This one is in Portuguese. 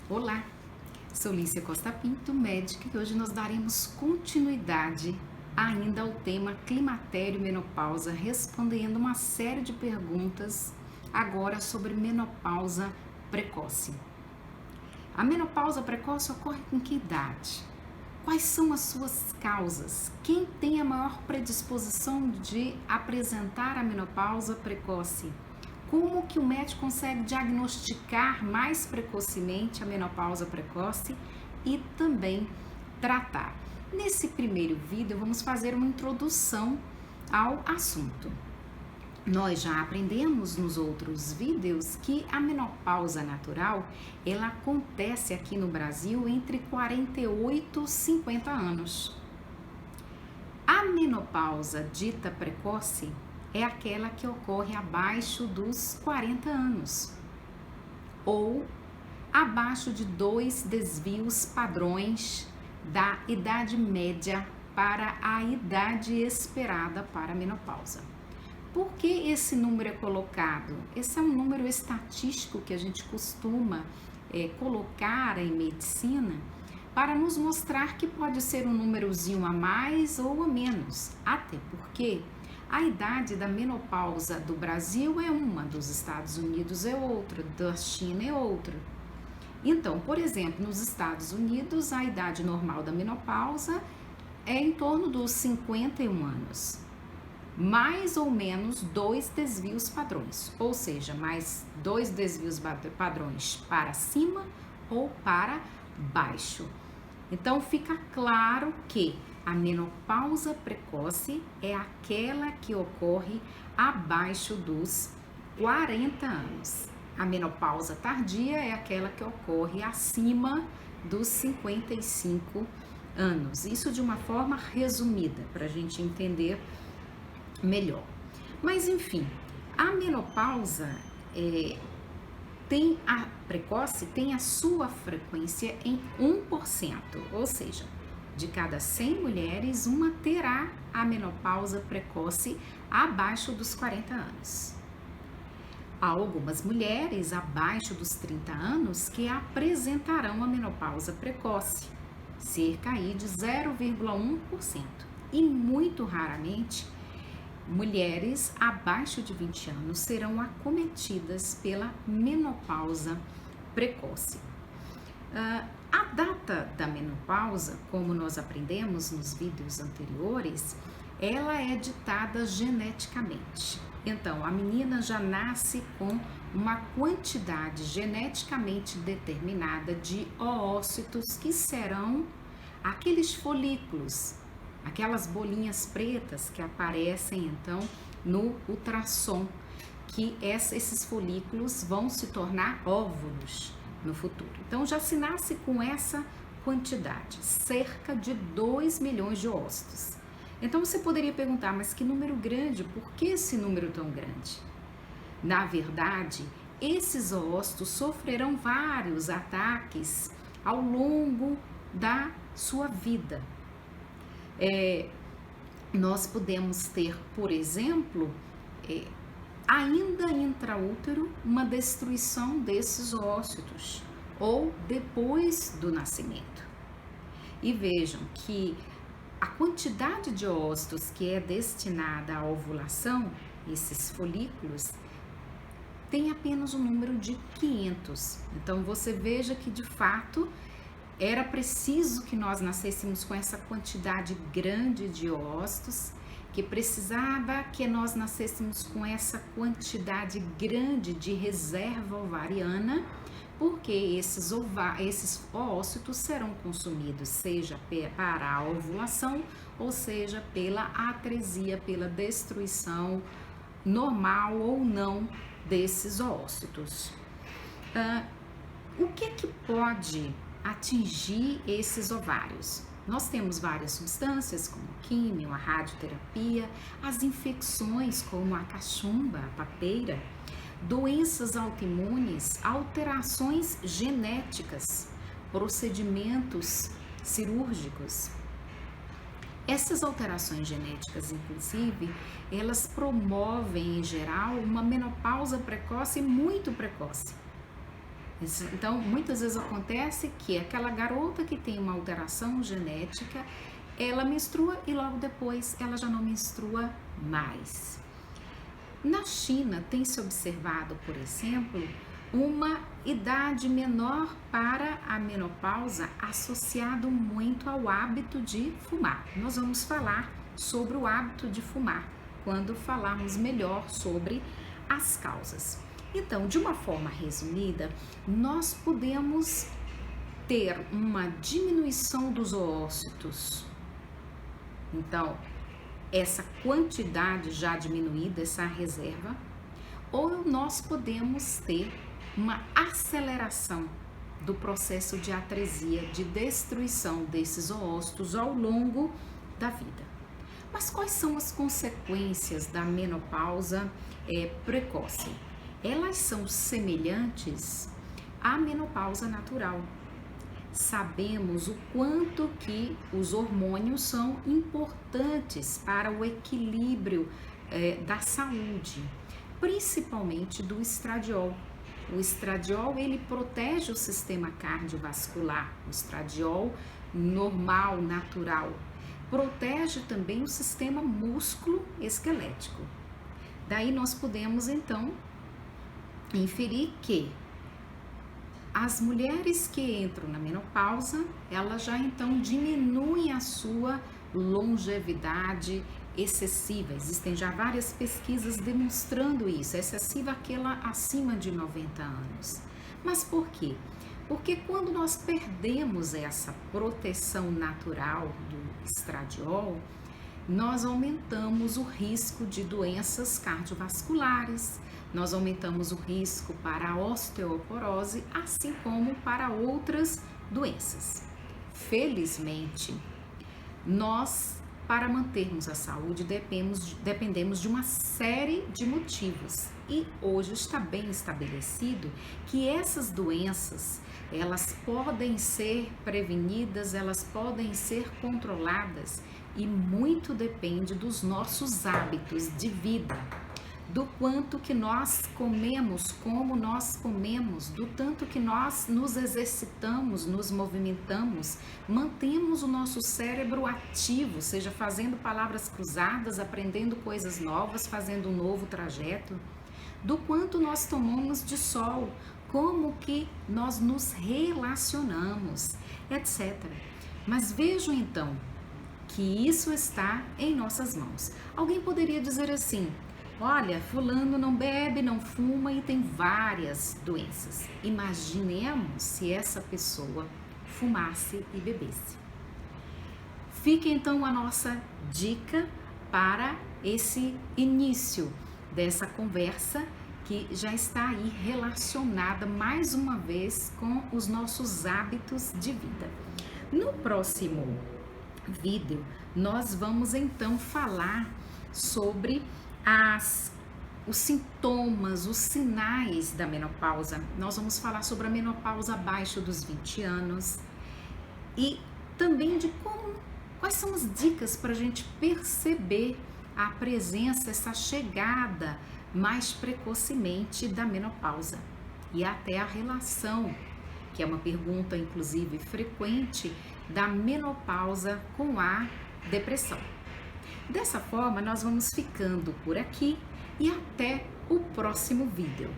Olá, sou Lícia Costa Pinto, médica, e hoje nós daremos continuidade ainda ao tema climatério e menopausa, respondendo uma série de perguntas agora sobre menopausa precoce. A menopausa precoce ocorre com que idade? Quais são as suas causas? Quem tem a maior predisposição de apresentar a menopausa precoce? Como que o médico consegue diagnosticar mais precocemente a menopausa precoce e também tratar? Nesse primeiro vídeo, vamos fazer uma introdução ao assunto. Nós já aprendemos nos outros vídeos que a menopausa natural, ela acontece aqui no Brasil entre 48 e 50 anos. A menopausa dita precoce é aquela que ocorre abaixo dos 40 anos ou abaixo de 2 desvios padrões da idade média para a idade esperada para a menopausa. Por que esse número é colocado? Esse é um número estatístico que a gente costuma colocar em medicina para nos mostrar que pode ser um númerozinho a mais ou a menos, até porque a idade da menopausa do Brasil é uma, dos Estados Unidos é outra, da China é outra. Então, por exemplo, nos Estados Unidos, a idade normal da menopausa é em torno dos 51 anos. Mais ou menos 2 desvios padrões, ou seja, mais 2 desvios padrões para cima ou para baixo. Então, fica claro que a menopausa precoce é aquela que ocorre abaixo dos 40 anos. A menopausa tardia é aquela que ocorre acima dos 55 anos. Isso de uma forma resumida, para a gente entender melhor. Mas, enfim, a menopausa precoce tem a sua frequência em 1%, ou seja, de cada 100 mulheres, uma terá a menopausa precoce abaixo dos 40 anos. Há algumas mulheres abaixo dos 30 anos que apresentarão a menopausa precoce, cerca aí de 0,1%. E muito raramente, mulheres abaixo de 20 anos serão acometidas pela menopausa precoce. A data da menopausa, como nós aprendemos nos vídeos anteriores, ela é ditada geneticamente. Então, a menina já nasce com uma quantidade geneticamente determinada de oócitos que serão aqueles folículos, aquelas bolinhas pretas que aparecem então no ultrassom, que esses folículos vão se tornar óvulos no futuro. Então já se nasce com essa quantidade, cerca de 2 milhões de ócitos. Então você poderia perguntar, mas que número grande? Por que esse número tão grande? Na verdade, esses oócitos sofrerão vários ataques ao longo da sua vida. Nós podemos ter, por exemplo, ainda intraútero, uma destruição desses ócitos, ou depois do nascimento. E vejam que a quantidade de ócitos que é destinada à ovulação, esses folículos, tem apenas um número de 500. Então você veja que de fato era preciso que nós nascêssemos com essa quantidade grande de ócitos, que precisava que nós nascêssemos com essa quantidade grande de reserva ovariana, porque esses ócitos serão consumidos, seja para a ovulação, ou seja, pela atresia, pela destruição normal ou não desses ócitos. O que pode atingir esses ovários? Nós temos várias substâncias, como químio, a radioterapia, as infecções, como a cachumba, a papeira, doenças autoimunes, alterações genéticas, procedimentos cirúrgicos. Essas alterações genéticas, inclusive, elas promovem, em geral, uma menopausa precoce muito precoce. Então, muitas vezes acontece que aquela garota que tem uma alteração genética, ela menstrua e logo depois ela já não menstrua mais. Na China, tem se observado, por exemplo, uma idade menor para a menopausa associado muito ao hábito de fumar. Nós vamos falar sobre o hábito de fumar quando falarmos melhor sobre as causas. Então, de uma forma resumida, nós podemos ter uma diminuição dos oócitos. Então, essa quantidade já diminuída, essa reserva, ou nós podemos ter uma aceleração do processo de atresia, de destruição desses oócitos ao longo da vida. Mas quais são as consequências da menopausa precoce? Elas são semelhantes à menopausa natural. Sabemos o quanto que os hormônios são importantes para o equilíbrio da saúde, principalmente do estradiol. O estradiol, ele protege o sistema cardiovascular, o estradiol normal, natural. Protege também o sistema músculo-esquelético. Daí nós podemos, então, inferir que as mulheres que entram na menopausa, elas já então diminuem a sua longevidade excessiva. Existem já várias pesquisas demonstrando isso, excessiva aquela acima de 90 anos. Mas por quê? Porque quando nós perdemos essa proteção natural do estradiol, nós aumentamos o risco de doenças cardiovasculares, nós aumentamos o risco para a osteoporose, assim como para outras doenças. Felizmente, nós, para mantermos a saúde, dependemos de uma série de motivos. E hoje está bem estabelecido que essas doenças, elas podem ser prevenidas, elas podem ser controladas e muito depende dos nossos hábitos de vida, do quanto que nós comemos, como nós comemos, do tanto que nós nos exercitamos, nos movimentamos, mantemos o nosso cérebro ativo, seja fazendo palavras cruzadas, aprendendo coisas novas, fazendo um novo trajeto, do quanto nós tomamos de sol, como que nós nos relacionamos, etc. Mas vejam então que isso está em nossas mãos. Alguém poderia dizer assim: olha, fulano não bebe, não fuma e tem várias doenças. Imaginemos se essa pessoa fumasse e bebesse. Fica então a nossa dica para esse início dessa conversa que já está aí relacionada mais uma vez com os nossos hábitos de vida. No próximo vídeo, nós vamos então falar sobre os sintomas, os sinais da menopausa. Nós vamos falar sobre a menopausa abaixo dos 20 anos e também de quais são as dicas para a gente perceber a presença, essa chegada mais precocemente da menopausa e até a relação, que é uma pergunta inclusive frequente, da menopausa com a depressão. Dessa forma, nós vamos ficando por aqui e até o próximo vídeo.